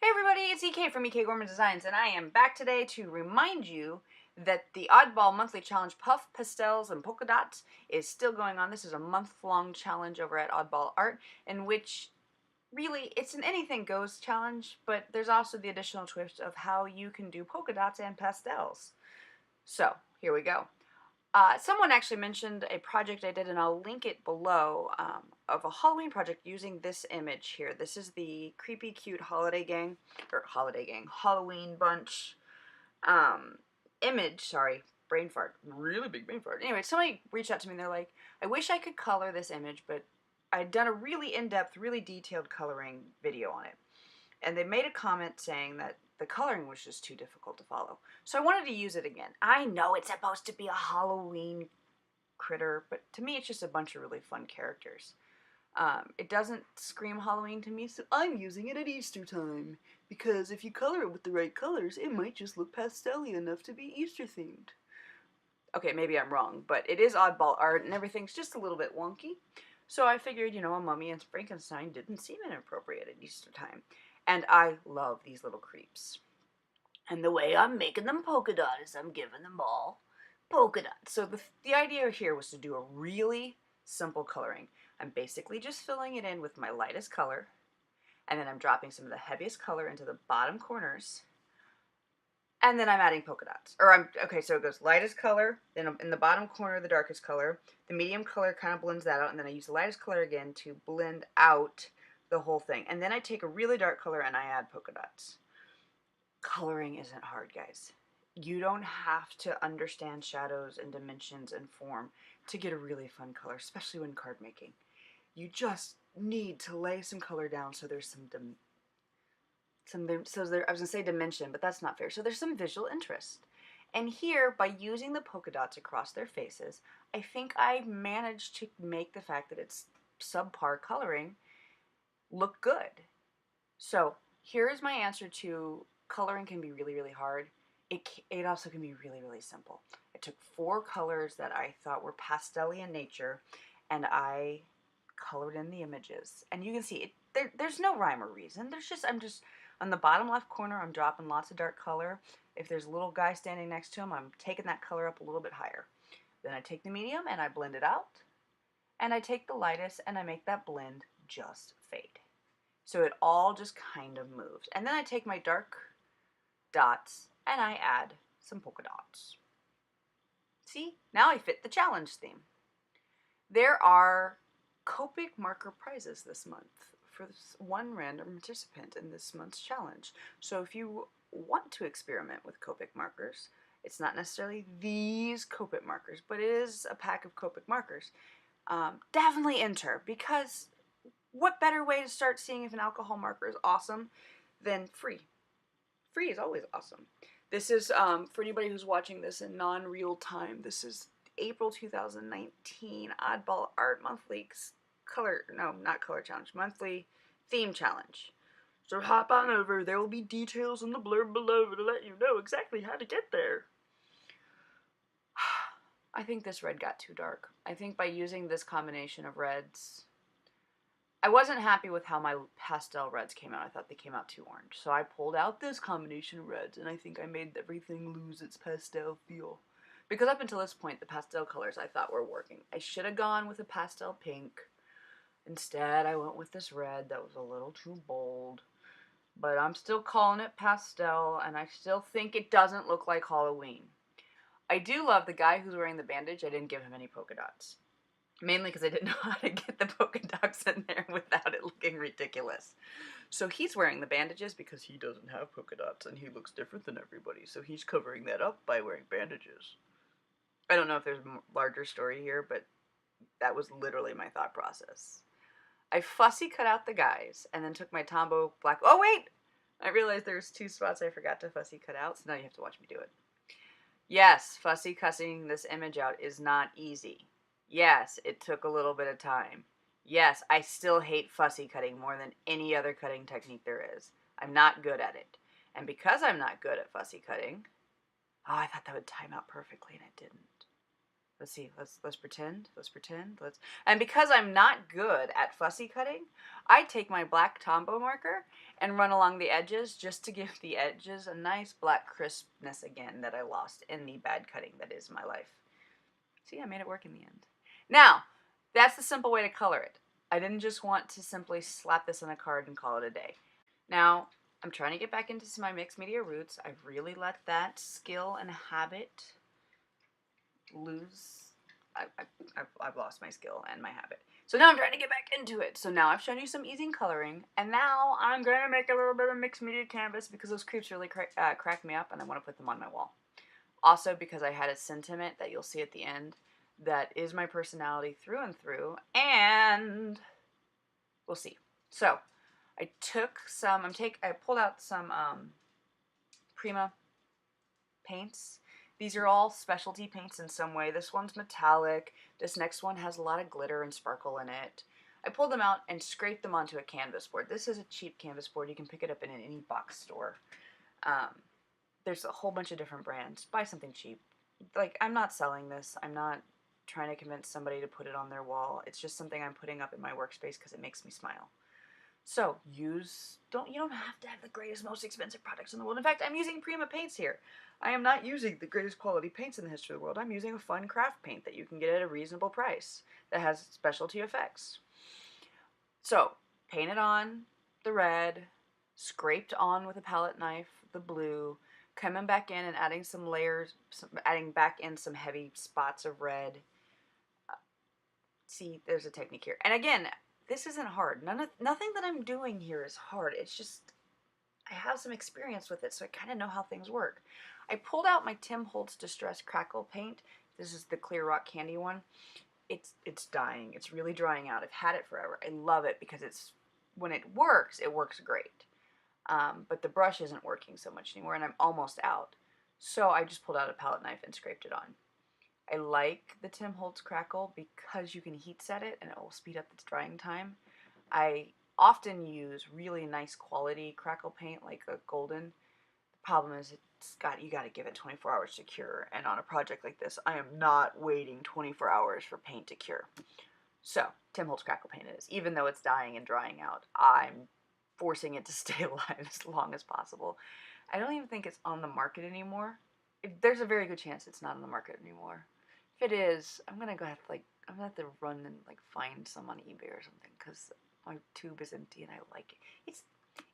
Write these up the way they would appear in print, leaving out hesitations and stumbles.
Hey everybody, it's EK from EK Gorman Designs, and I am back today to remind you that the Oddball Monthly Challenge Puff Pastels and Polka Dots is still going on. This is a month-long challenge over at Oddball Art, in which really it's an anything goes challenge, but there's also the additional twist of how you can do polka dots and pastels. So, here we go. Someone actually mentioned a project I did, and I'll link it below, of a Halloween project using this image here. This is the Creepy Cute Halloween Bunch image. Sorry, brain fart. Really big brain fart. Anyway, somebody reached out to me and they're like, I wish I could color this image, but I'd done a really in-depth, really detailed coloring video on it. And they made a comment saying that the coloring was just too difficult to follow. So I wanted to use it again. I know it's supposed to be a Halloween critter, but to me it's just a bunch of really fun characters. It doesn't scream Halloween to me, so I'm using it at Easter time. Because if you color it with the right colors, it might just look pastel-y enough to be Easter themed. Okay, maybe I'm wrong, but it is oddball art and everything's just a little bit wonky. So I figured, a mummy and Frankenstein didn't seem inappropriate at Easter time. And I love these little creeps. And the way I'm making them polka dot is I'm giving them all polka dots. So the idea here was to do a really simple coloring. I'm basically just filling it in with my lightest color, and then I'm dropping some of the heaviest color into the bottom corners, and then I'm adding polka dots. So it goes lightest color, then in the bottom corner the darkest color, the medium color kind of blends that out, and then I use the lightest color again to blend out the whole thing. And then I take a really dark color and I add polka dots. Coloring isn't hard, guys. You don't have to understand shadows and dimensions and form to get a really fun color, especially when card making. You just need to lay some color down so there's I was gonna say dimension, but that's not fair. So there's some visual interest. And here, by using the polka dots across their faces, I think I managed to make the fact that it's subpar coloring look good. So here is my answer to coloring can be really, really hard. It also can be really, really simple. I took 4 colors that I thought were pastel-y in nature, and I colored in the images. And you can see there's no rhyme or reason. I'm just on the bottom left corner, I'm dropping lots of dark color. If there's a little guy standing next to him, I'm taking that color up a little bit higher. Then I take the medium and I blend it out. And I take the lightest and I make that blend just fade. So it all just kind of moves. And then I take my dark dots and I add some polka dots. See? Now I fit the challenge theme. There are Copic marker prizes this month for one random participant in this month's challenge. So if you want to experiment with Copic markers, it's not necessarily these Copic markers, but it is a pack of Copic markers. Definitely enter, because what better way to start seeing if an alcohol marker is awesome than free? Free is always awesome. This is, for anybody who's watching this in non-real time, this is April 2019 Oddball Art monthly monthly theme challenge. So hop on over, there will be details in the blurb below to let you know exactly how to get there. I think this red got too dark. I think by using this combination of reds, I wasn't happy with how my pastel reds came out. I thought they came out too orange. So I pulled out this combination of reds, and I think I made everything lose its pastel feel. Because up until this point, the pastel colors I thought were working. I should have gone with a pastel pink. Instead, I went with this red that was a little too bold. But I'm still calling it pastel, and I still think it doesn't look like Halloween. I do love the guy who's wearing the bandage. I didn't give him any polka dots. Mainly because I didn't know how to get the polka dots in there without it looking ridiculous. So he's wearing the bandages because he doesn't have polka dots and he looks different than everybody. So he's covering that up by wearing bandages. I don't know if there's a larger story here, but that was literally my thought process. I fussy cut out the guys and then took my Tombow Black. Oh, wait! I realized there's 2 spots I forgot to fussy cut out, so now you have to watch me do it. Yes, fussy cutting this image out is not easy. Yes, it took a little bit of time. Yes, I still hate fussy cutting more than any other cutting technique there is. I'm not good at it. And because I'm not good at fussy cutting, I thought that would time out perfectly and it didn't. let's see, let's pretend, and because I'm not good at fussy cutting, I take my black Tombow marker and run along the edges just to give the edges a nice black crispness again that I lost in the bad cutting that is my life. See, I made it work in the end. Now, that's the simple way to color it. I didn't just want to simply slap this on a card and call it a day. Now, I'm trying to get back into my mixed media roots. I've really let that skill and habit lose. I've lost my skill and my habit. So now I'm trying to get back into it. So now I've shown you some easy coloring, and now I'm going to make a little bit of mixed media canvas because those creeps really crack me up, and I want to put them on my wall. Also because I had a sentiment that you'll see at the end that is my personality through and through, and we'll see. So I took some, I pulled out some Prima paints. These are all specialty paints in some way. This one's metallic. This next one has a lot of glitter and sparkle in it. I pulled them out and scraped them onto a canvas board. This is a cheap canvas board. You can pick it up in any box store. There's a whole bunch of different brands. Buy something cheap. Like, I'm not selling this. I'm not trying to convince somebody to put it on their wall. It's just something I'm putting up in my workspace because it makes me smile. So, you don't have to have the greatest, most expensive products in the world. In fact, I'm using Prima paints here. I am not using the greatest quality paints in the history of the world. I'm using a fun craft paint that you can get at a reasonable price that has specialty effects. So, painted on the red, scraped on with a palette knife the blue, coming back in and adding some layers, adding back in some heavy spots of red. See, there's a technique here. And again, this isn't hard. Nothing that I'm doing here is hard. It's just, I have some experience with it, so I kind of know how things work. I pulled out my Tim Holtz Distress Crackle paint. This is the Clear Rock Candy one. It's dying. It's really drying out. I've had it forever. I love it because when it works great. But the brush isn't working so much anymore, and I'm almost out. So I just pulled out a palette knife and scraped it on. I like the Tim Holtz Crackle because you can heat set it and it will speed up its drying time. I often use really nice quality Crackle paint, like a golden. The problem is you got to give it 24 hours to cure, and on a project like this, I am not waiting 24 hours for paint to cure. So, Tim Holtz Crackle paint it is. Even though it's dying and drying out, I'm forcing it to stay alive as long as possible. I don't even think it's on the market anymore. There's a very good chance it's not on the market anymore. If it is, I'm gonna have to run and find some on eBay or something because my tube is empty and I like it.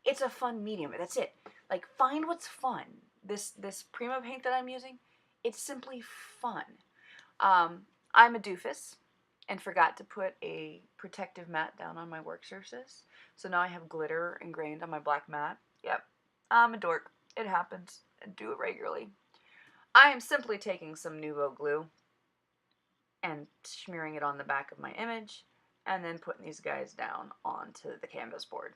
It's a fun medium. That's it. Like, find what's fun. This Prima paint that I'm using, it's simply fun. I'm a doofus and forgot to put a protective mat down on my work surfaces. So now I have glitter ingrained on my black mat. Yep, I'm a dork. It happens. I do it regularly. I am simply taking some Nuvo glue and smearing it on the back of my image and then putting these guys down onto the canvas board.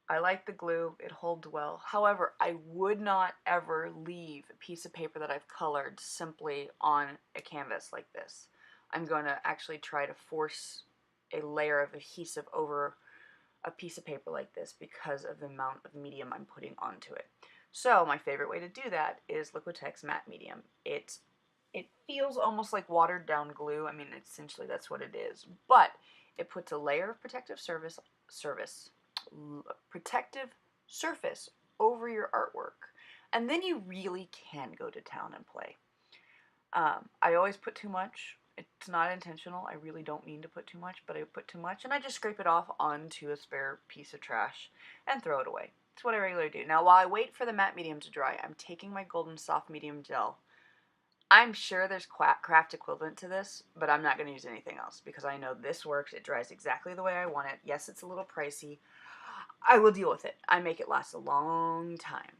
I like the glue. It holds well. However, I would not ever leave a piece of paper that I've colored simply on a canvas like this. I'm going to actually try to force a layer of adhesive over a piece of paper like this because of the amount of medium I'm putting onto it. So my favorite way to do that is Liquitex matte medium. It feels almost like watered down glue. I mean, essentially that's what it is. But it puts a layer of protective protective surface over your artwork, and then you really can go to town and play. I always put too much. It's not intentional. I really don't mean to put too much, but I put too much, and I just scrape it off onto a spare piece of trash and throw it away. It's what I regularly do. Now, while I wait for the matte medium to dry, I'm taking my golden soft medium gel. I'm sure there's craft equivalent to this, but I'm not going to use anything else because I know this works. It dries exactly the way I want it. Yes, it's a little pricey. I will deal with it. I make it last a long time.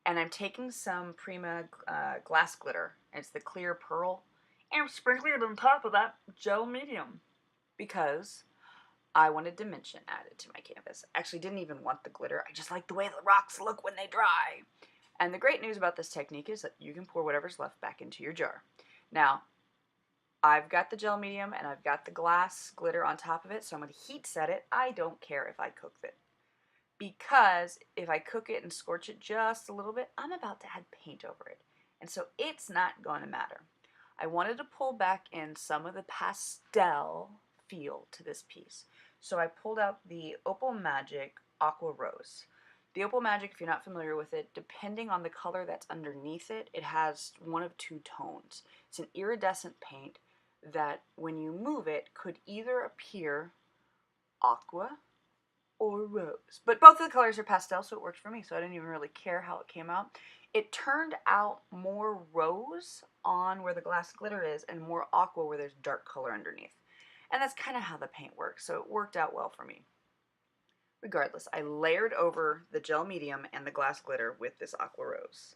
And I'm taking some Prima glass glitter. It's the clear pearl. And I'm sprinkling it on top of that gel medium because I wanted dimension added to my canvas. I actually didn't even want the glitter. I just like the way the rocks look when they dry. And the great news about this technique is that you can pour whatever's left back into your jar. Now, I've got the gel medium and I've got the glass glitter on top of it, so I'm going to heat set it. I don't care if I cook it. Because if I cook it and scorch it just a little bit, I'm about to add paint over it. And so it's not going to matter. I wanted to pull back in some of the pastel feel to this piece. So I pulled out the Opal Magic Aqua-Rose. The Opal Magic, if you're not familiar with it, depending on the color that's underneath it, it has one of two tones. It's an iridescent paint that when you move it could either appear aqua or rose. But both of the colors are pastel, so it worked for me, so I didn't even really care how it came out. It turned out more rose on where the glass glitter is and more aqua where there's dark color underneath. And that's kind of how the paint works, so it worked out well for me. Regardless, I layered over the gel medium and the glass glitter with this Aqua-Rose.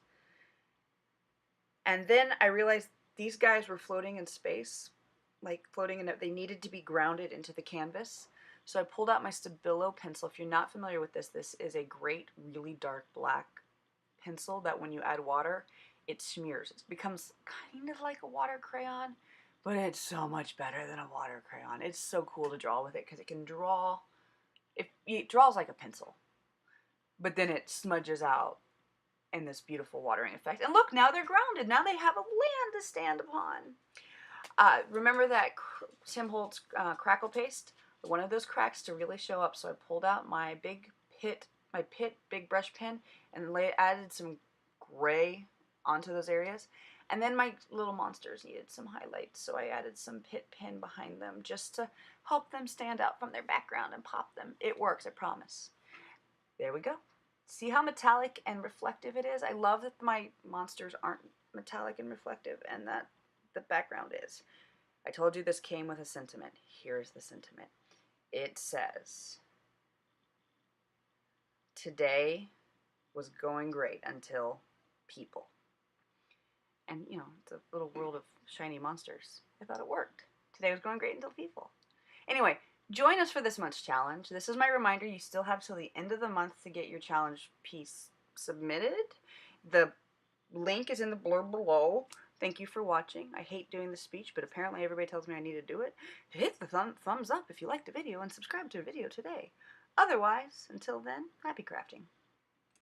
And then I realized these guys were floating in space, like floating in it. They needed to be grounded into the canvas. So I pulled out my Stabilo pencil. If you're not familiar with this, this is a great, really dark black pencil that when you add water, it smears. It becomes kind of like a water crayon, but it's so much better than a water crayon. It's so cool to draw with it because it can draw, it draws like a pencil, but then it smudges out in this beautiful watering effect. And look, now they're grounded. Now they have a land to stand upon. Remember that Tim Holtz Crackle paste? I wanted those cracks to really show up, so I pulled out my Pitt big brush pen and added some gray onto those areas. And then my little monsters needed some highlights, so I added some Pitt pen behind them just to help them stand out from their background and pop them. It works, I promise. There we go. See how metallic and reflective it is? I love that my monsters aren't metallic and reflective and that the background is. I told you this came with a sentiment. Here's the sentiment. It says, today was going great until people. And, you know, it's a little world of shiny monsters. I thought it worked. Today was going great until people. Anyway, join us for this month's challenge. This is my reminder. You still have till the end of the month to get your challenge piece submitted. The link is in the blurb below. Thank you for watching. I hate doing the speech, but apparently everybody tells me I need to do it. Hit the thumbs up if you liked the video and subscribe to the video today. Otherwise, until then, happy crafting.